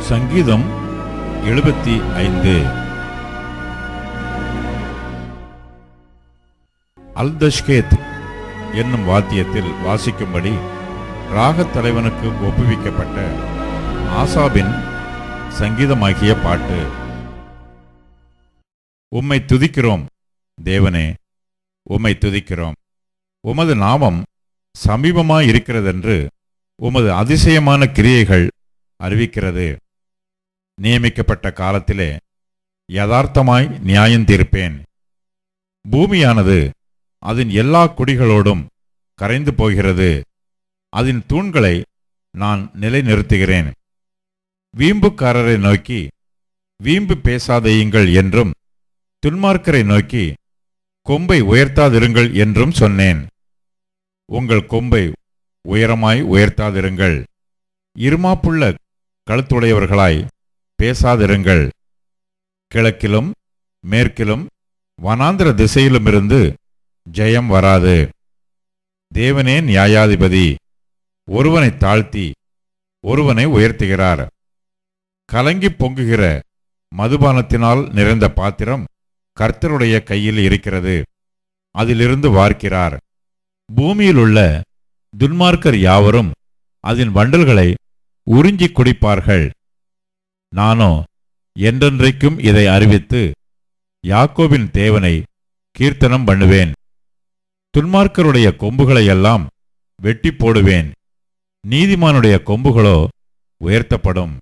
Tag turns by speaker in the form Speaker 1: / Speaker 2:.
Speaker 1: சங்கீதம் 75. அல்தஷ்கேத் என்னும் வாத்தியத்தில் வாசிக்கும்படி ராகத் தலைவனுக்கு ஒப்புவிக்கப்பட்ட ஆசாபின் சங்கீதமாகிய பாட்டு. உம்மை துதிக்கிறோம் தேவனே, உம்மை துதிக்கிறோம். உமது நாமம் சமீபமாயிருக்கிறதென்று உமது அதிசயமான கிரியைகள் அறிவிக்கிறது. நியமிக்கப்பட்ட காலத்திலே யதார்த்தமாய் நியாயந்தீர்ப்பேன். பூமியானது அதன் எல்லா குடிகளோடும் கரைந்து போகிறது. அதன் தூண்களை நான் நிலைநிறுத்துகிறேன். வீம்புக்காரரை நோக்கி வீம்பு பேசாதேயுங்கள் என்றும், துன்மார்க்கரை நோக்கி கொம்பை உயர்த்தாதிருங்கள் என்றும் சொன்னேன். உங்கள் கொம்பை உயரமாய் உயர்த்தாதிருங்கள், இருமாப்புள்ள கழுத்துடையவர்களாய் பேசாதிருங்கள். கிழக்கிலும் மேற்கிலும் வனாந்திர திசையிலுமிருந்து ஜெயம் வராது. தேவனே நியாயாதிபதி, ஒருவனை தாழ்த்தி ஒருவனை உயர்த்துகிறார். கலங்கி பொங்குகிற மதுபானத்தினால் நிறைந்த பாத்திரம் கர்த்தருடைய கையில் இருக்கிறது, அதிலிருந்து வார்க்கிறார். பூமியிலுள்ள துன்மார்க்கர் யாவரும் அதன் வண்டல்களை உறிஞ்சி குடிப்பார்கள். நானோ என்றென்றைக்கும் இதை அறிவித்து யாக்கோபின் தேவனை கீர்த்தனம் பண்ணுவேன். துன்மார்க்கருடைய கொம்புகளையெல்லாம் வெட்டி போடுவேன், நீதிமானுடைய கொம்புகளோ உயர்த்தப்படும்.